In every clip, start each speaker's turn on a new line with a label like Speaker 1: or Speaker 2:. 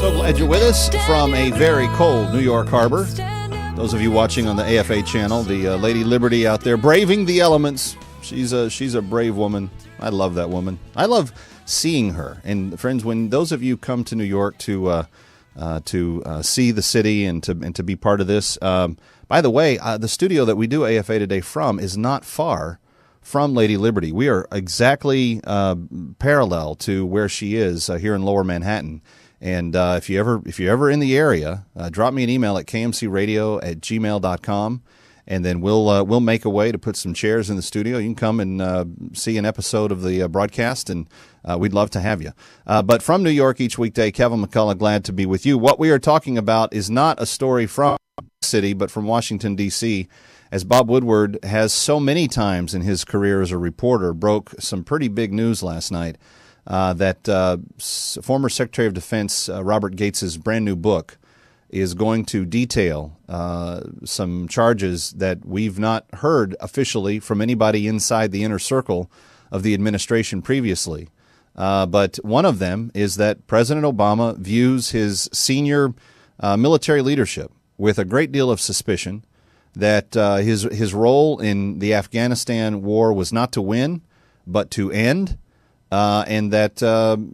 Speaker 1: So glad you're with us from a very cold New York harbor. Those of you watching on the AFA channel, the Lady Liberty out there braving the elements. She's a brave woman. I love that woman. I love seeing her. And friends, when those of you come to New York to see the city and to be part of this, by the way, the studio that we do AFA Today from is not far from Lady Liberty. We are exactly parallel to where she is here in Lower Manhattan. And if you're ever in the area, drop me an email at kmcradio@gmail.com, and then we'll make a way to put some chairs in the studio. You can come and see an episode of the broadcast, and we'd love to have you. But from New York each weekday, Kevin McCullough, glad to be with you. What we are talking about is not a story from the city, but from Washington, D.C., as Bob Woodward has so many times in his career as a reporter, broke some pretty big news last night. That former Secretary of Defense Robert Gates' brand new book is going to detail some charges that we've not heard officially from anybody inside the inner circle of the administration previously. But one of them is that President Obama views his senior military leadership with a great deal of suspicion, that his role in the Afghanistan war was not to win, but to end. And that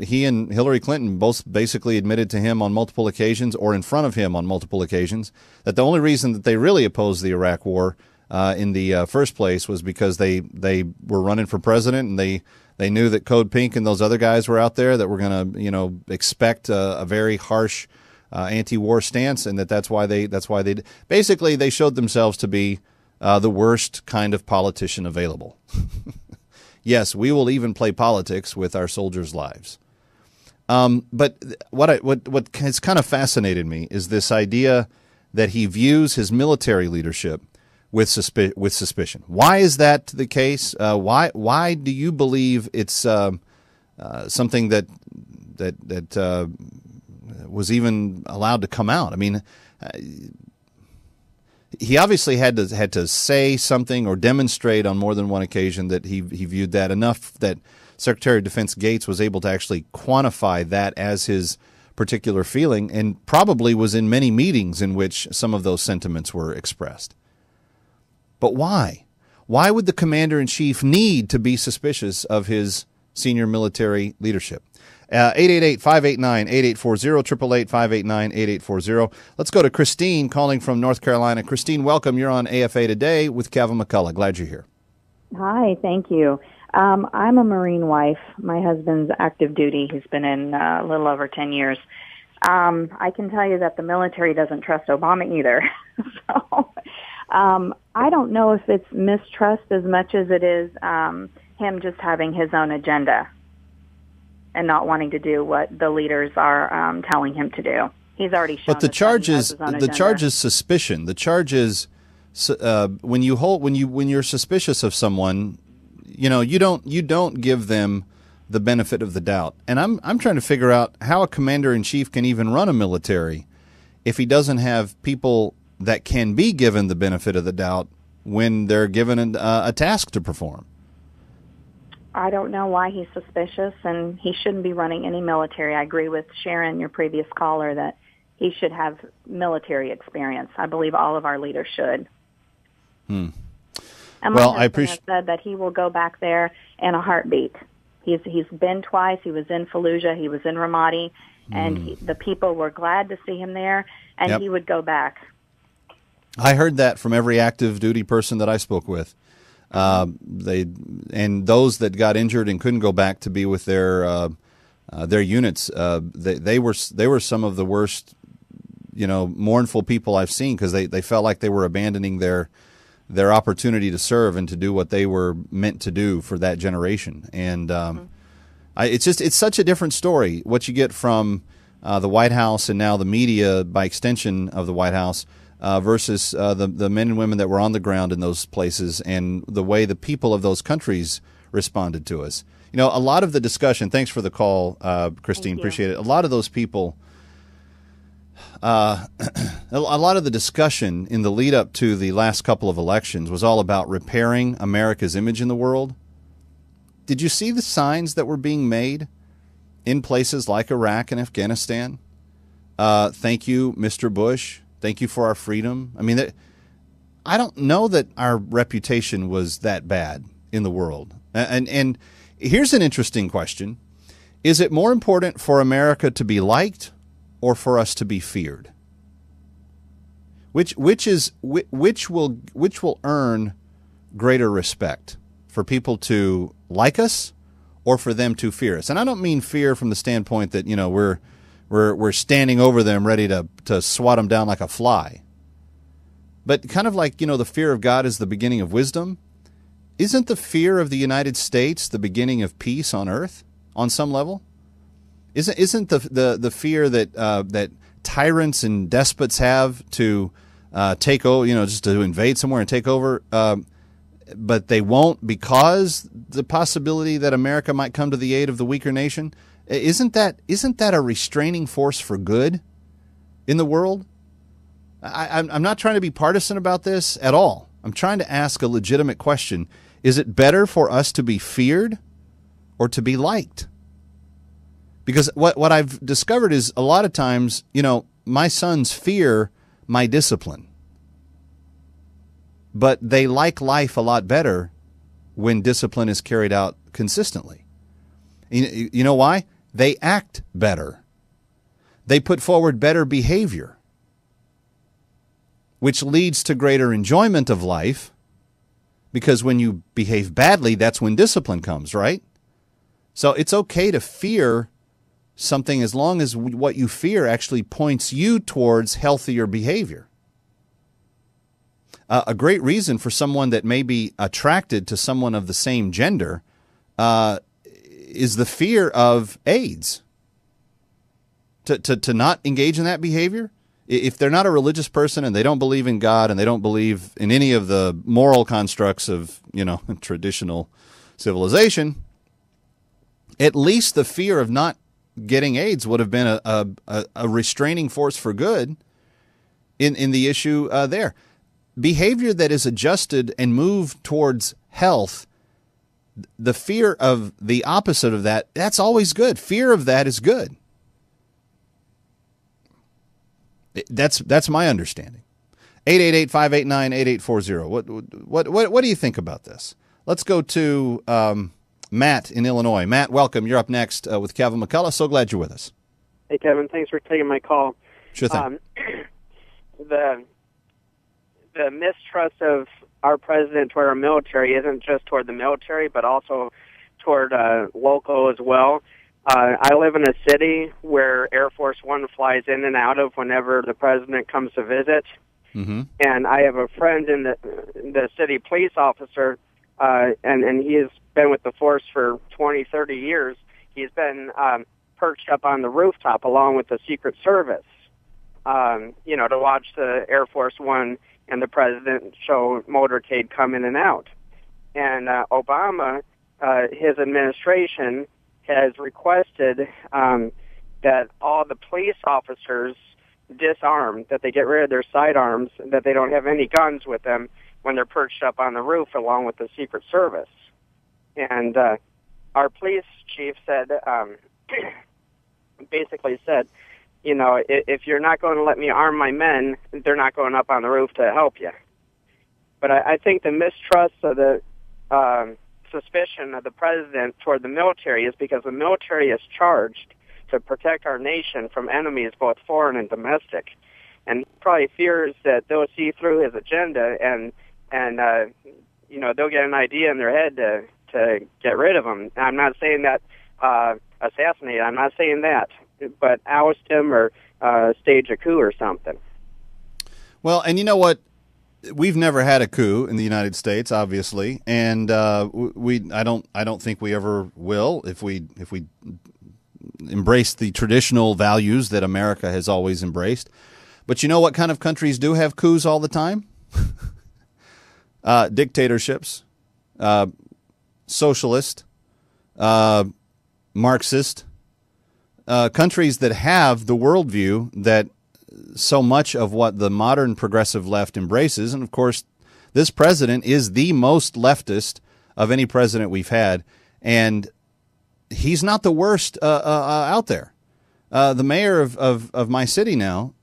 Speaker 1: he and Hillary Clinton both basically admitted to him on multiple occasions, or in front of him on multiple occasions, that the only reason that they really opposed the Iraq War in the first place was because they were running for president, and they knew that Code Pink and those other guys were out there that were going to expect a very harsh anti-war stance, and that's why they basically they showed themselves to be the worst kind of politician available. Yes, we will even play politics with our soldiers' lives. But what has kind of fascinated me is this idea that he views his military leadership with suspicion. Why is that the case? Why do you believe it's something that was even allowed to come out? I mean, he obviously had to say something or demonstrate on more than one occasion that he viewed that enough that Secretary of Defense Gates was able to actually quantify that as his particular feeling, and probably was in many meetings in which some of those sentiments were expressed. But why? Why would the commander-in-chief need to be suspicious of his senior military leadership? 888-589-8840, 888-589-8840. Let's go to Christine calling from North Carolina. Christine, welcome. You're on AFA Today with Kevin McCullough. Glad you're here.
Speaker 2: Hi, thank you. I'm a Marine wife. My husband's active duty. He's been in a little over 10 years. I can tell you that the military doesn't trust Obama either. So I don't know if it's mistrust as much as it is him just having his own agenda and not wanting to do what the leaders are telling him to do. He's already shown.
Speaker 1: But the charge is suspicion. The charge is when you're suspicious of someone, you don't give them the benefit of the doubt. And I'm trying to figure out how a commander-in-chief can even run a military if he doesn't have people that can be given the benefit of the doubt when they're given a task to perform.
Speaker 2: I don't know why he's suspicious, and he shouldn't be running any military. I agree with Sharon, your previous caller, that he should have military experience. I believe all of our leaders should. And
Speaker 1: well,
Speaker 2: I appreciate said that he will go back there in a heartbeat. He's been twice. He was in Fallujah. He was in Ramadi, and the people were glad to see him there, and he would go back.
Speaker 1: I heard that from every active duty person that I spoke with. Those that got injured and couldn't go back to be with their units, they were some of the worst, mournful people I've seen, because they felt like they were abandoning their opportunity to serve and to do what they were meant to do for that generation. And it's such a different story what you get from the White House and now the media by extension of the White House. Versus the men and women that were on the ground in those places and the way the people of those countries responded to us. A lot of the discussion, thanks for the call, Christine, appreciate it. A lot of those people, a lot of the discussion in the lead up to the last couple of elections was all about repairing America's image in the world. Did you see the signs that were being made in places like Iraq and Afghanistan Thank you, Mr. Bush. Thank you for our freedom. I mean, I don't know that our reputation was that bad in the world. And here's an interesting question. Is it more important for America to be liked or for us to be feared? Which will earn greater respect, for people to like us or for them to fear us? And I don't mean fear from the standpoint that, we're standing over them ready to swat them down like a fly. But kind of like, the fear of God is the beginning of wisdom. Isn't the fear of the United States the beginning of peace on earth on some level? Isn't the fear that tyrants and despots have to take over, just to invade somewhere and take over, but they won't because the possibility that America might come to the aid of the weaker nation? Isn't that a restraining force for good in the world? I'm not trying to be partisan about this at all. I'm trying to ask a legitimate question. Is it better for us to be feared or to be liked? Because what I've discovered is a lot of times, my sons fear my discipline, but they like life a lot better when discipline is carried out consistently. You know why? They act better. They put forward better behavior, which leads to greater enjoyment of life, because when you behave badly, that's when discipline comes, right? So it's okay to fear something as long as what you fear actually points you towards healthier behavior. A great reason for someone that may be attracted to someone of the same gender is the fear of AIDS. To not engage in that behavior, if they're not a religious person and they don't believe in God and they don't believe in any of the moral constructs of, traditional civilization, at least the fear of not getting AIDS would have been a restraining force for good in the issue there. Behavior that is adjusted and moved towards health, the fear of the opposite of that, that's always good. Fear of that is good. That's my understanding. 888-589-8840. What do you think about this? Let's go to Matt in Illinois. Matt, welcome. You're up next with Kevin McCullough. So glad you're with us.
Speaker 3: Hey, Kevin. Thanks for taking my call.
Speaker 1: Sure thing.
Speaker 3: The mistrust of our president toward our military isn't just toward the military, but also toward local as well. I live in a city where Air Force One flies in and out of whenever the president comes to visit.
Speaker 1: Mm-hmm.
Speaker 3: And I have a friend in the city police officer, and he has been with the force for 20, 30 years. He's been perched up on the rooftop along with the Secret Service, to watch the Air Force One and the president show motorcade come in and out. And Obama, his administration, has requested that all the police officers disarm, that they get rid of their sidearms, that they don't have any guns with them when they're perched up on the roof along with the Secret Service. And our police chief said, basically said, if you're not going to let me arm my men, they're not going up on the roof to help you. But I think the mistrust of the suspicion of the president toward the military is because the military is charged to protect our nation from enemies, both foreign and domestic. And he probably fears that they'll see through his agenda and they'll get an idea in their head to get rid of him. I'm not saying that assassinate. I'm not saying that, but oust him or stage a coup or something.
Speaker 1: Well, and you know what? We've never had a coup in the United States, obviously, and I don't think we ever will if we embrace the traditional values that America has always embraced. But you know what kind of countries do have coups all the time? Dictatorships, socialist, Marxist, countries that have the worldview that so much of what the modern progressive left embraces. And of course, this president is the most leftist of any president we've had. And he's not the worst out there. the mayor of my city now,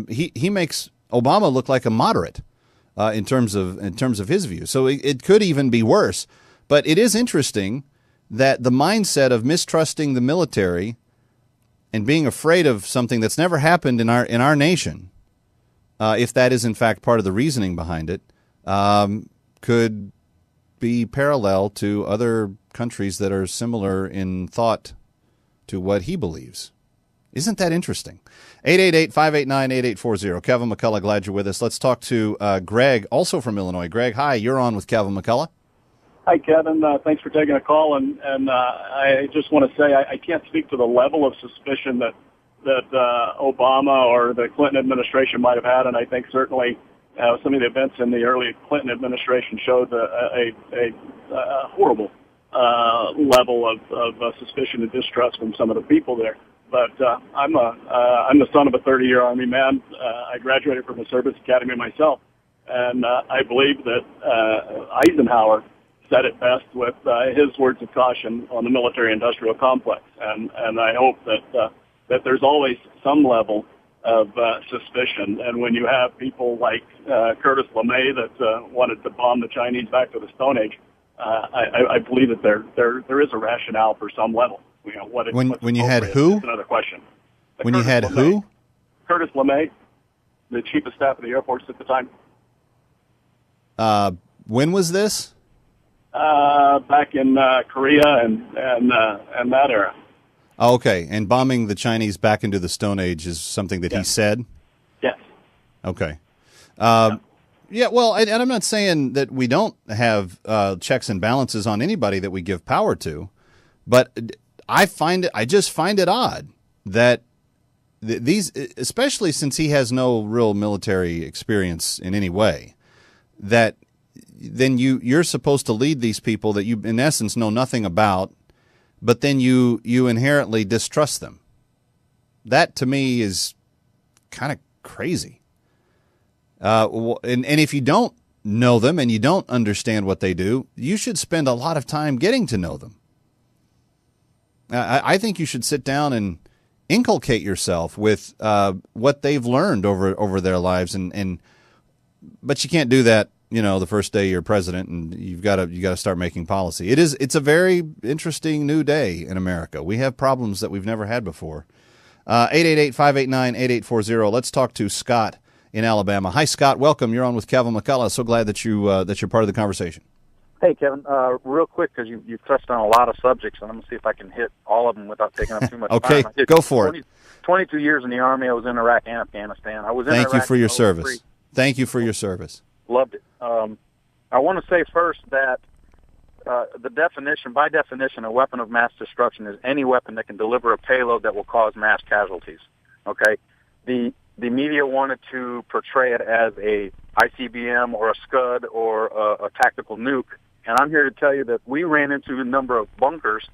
Speaker 1: he makes Obama look like a moderate in terms of his views. So it could even be worse. But it is interesting that the mindset of mistrusting the military and being afraid of something that's never happened in our nation, if that is in fact part of the reasoning behind it, could be parallel to other countries that are similar in thought to what he believes. Isn't that interesting? 888-589-8840. Kevin McCullough, glad you're with us. Let's talk to Greg, also from Illinois. Greg, hi, you're on with Kevin McCullough.
Speaker 4: Hi, Kevin. Thanks for taking a call. And I just want to say I can't speak to the level of suspicion that Obama or the Clinton administration might have had, and I think certainly some of the events in the early Clinton administration showed a horrible level of suspicion and distrust from some of the people there. But I'm the son of a 30-year Army man. I graduated from the Service Academy myself, and I believe that Eisenhower said it best with his words of caution on the military-industrial complex. And I hope that there's always some level of suspicion. And when you have people like Curtis LeMay that wanted to bomb the Chinese back to the Stone Age, I believe that there is a rationale for some level. You know,
Speaker 1: when you had who?
Speaker 4: That's another question.
Speaker 1: When you had who?
Speaker 4: Curtis LeMay, the chief of staff of the Air Force at the time.
Speaker 1: When was this?
Speaker 4: Back in Korea and that era.
Speaker 1: Oh, okay, and bombing the Chinese back into the Stone Age is something that he said?
Speaker 4: Yes.
Speaker 1: Okay. Yeah, well, and I'm not saying that we don't have checks and balances on anybody that we give power to, but I just find it odd that these, especially since he has no real military experience in any way, that then you're supposed to lead these people that you, in essence, know nothing about, but then you inherently distrust them. That, to me, is kind of crazy. And if you don't know them and you don't understand what they do, you should spend a lot of time getting to know them. I think you should sit down and inculcate yourself with what they've learned over their lives, but you can't do that, the first day you're president, and you've got to start making policy. It's a very interesting new day in America. We have problems that we've never had before. 888-589-8840. Let's talk to Scott in Alabama. Hi, Scott. Welcome. You're on with Kevin McCullough. So glad that you're part of the conversation.
Speaker 5: Hey, Kevin. Real quick, because you touched on a lot of subjects, and I'm going to see if I can hit all of them without taking up too much
Speaker 1: okay,
Speaker 5: time.
Speaker 1: go for it.
Speaker 5: 22 years in the Army. I was in Iraq and Afghanistan. I was in
Speaker 1: Thank
Speaker 5: Iraq
Speaker 1: you for your
Speaker 5: in 03.
Speaker 1: service. Thank you for your service.
Speaker 5: Loved it. I want to say first that by definition, a weapon of mass destruction is any weapon that can deliver a payload that will cause mass casualties. Okay? The media wanted to portray it as a ICBM or a Scud or a tactical nuke, and I'm here to tell you that we ran into a number of bunkers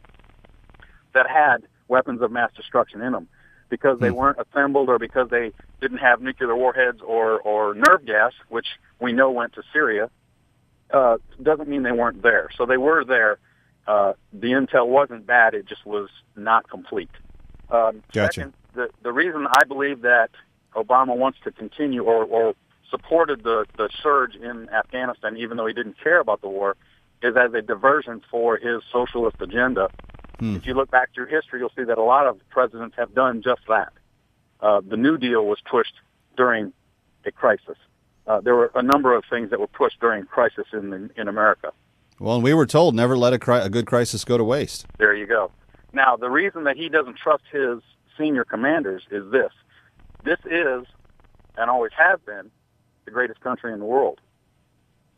Speaker 5: that had weapons of mass destruction in them because they weren't assembled or because they didn't have nuclear warheads or nerve gas, which we know went to Syria. Doesn't mean they weren't there. So they were there. The intel wasn't bad. It just was not complete.
Speaker 1: Gotcha.
Speaker 5: Second, the reason I believe that Obama wants to continue or supported the surge in Afghanistan, even though he didn't care about the war, is as a diversion for his socialist agenda. If you look back through history, you'll see that a lot of presidents have done just that. The New Deal was pushed during a crisis. There were a number of things that were pushed during a crisis in America.
Speaker 1: Well, and we were told never let a good crisis go to waste.
Speaker 5: There you go. Now, the reason that he doesn't trust his senior commanders is this. This is, and always has been, the greatest country in the world.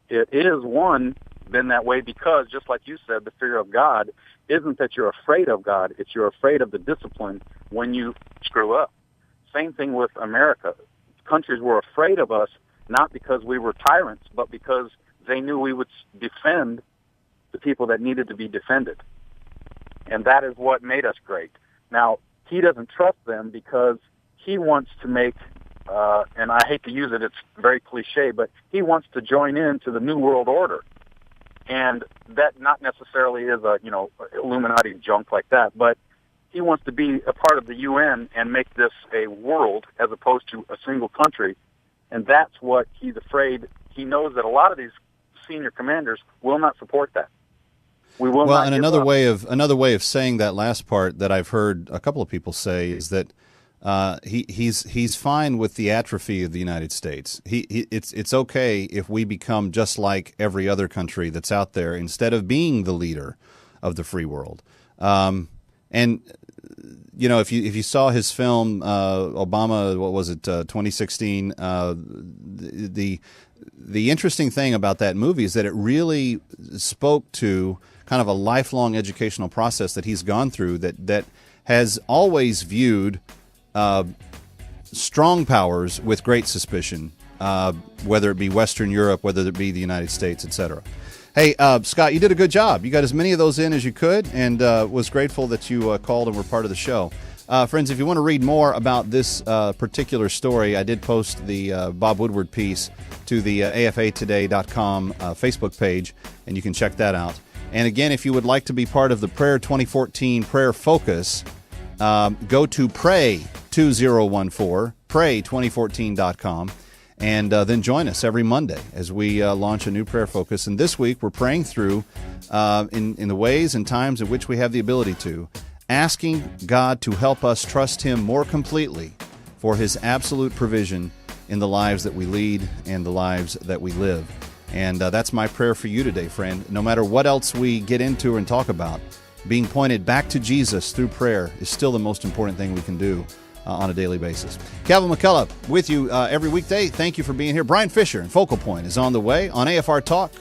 Speaker 5: It is been that way because, just like you said, the fear of God isn't that you're afraid of God, it's you're afraid of the discipline when you screw up. Same thing with America. Countries were afraid of us not because we were tyrants, but because they knew we would defend the people that needed to be defended. And that is what made us great. Now, he doesn't trust them because he wants to make, and I hate to use it, it's very cliche, but he wants to join into the New World Order. And that not necessarily is Illuminati junk like that, but He wants to be a part of the UN and make this a world as opposed to a single country. And that's what he's afraid. He knows that a lot of these senior commanders will not support that. We will
Speaker 1: well,
Speaker 5: not
Speaker 1: and
Speaker 5: give
Speaker 1: another way of saying that last part that I've heard a couple of people say is that he's fine with the atrophy of the United States. It's okay if we become just like every other country that's out there instead of being the leader of the free world. And you know, if you saw his film Obama, what was it, 2016? The interesting thing about that movie is that it really spoke to kind of a lifelong educational process that he's gone through that has always viewed strong powers with great suspicion, whether it be Western Europe, whether it be the United States, etc. Hey, Scott, you did a good job. You got as many of those in as you could, and was grateful that you called and were part of the show. Friends, if you want to read more about this particular story, I did post the Bob Woodward piece to the afatoday.com Facebook page, and you can check that out. And again, if you would like to be part of the Prayer 2014 Prayer Focus, go to Pray2014, pray2014.com, and then join us every Monday as we launch a new prayer focus. And this week, we're praying through, in the ways and times in which we have the ability to, asking God to help us trust Him more completely for His absolute provision in the lives that we lead and the lives that we live. And that's my prayer for you today, friend. No matter what else we get into and talk about, being pointed back to Jesus through prayer is still the most important thing we can do on a daily basis. Kevin McCullough with you every weekday. Thank you for being here. Brian Fisher and Focal Point is on the way on AFR Talk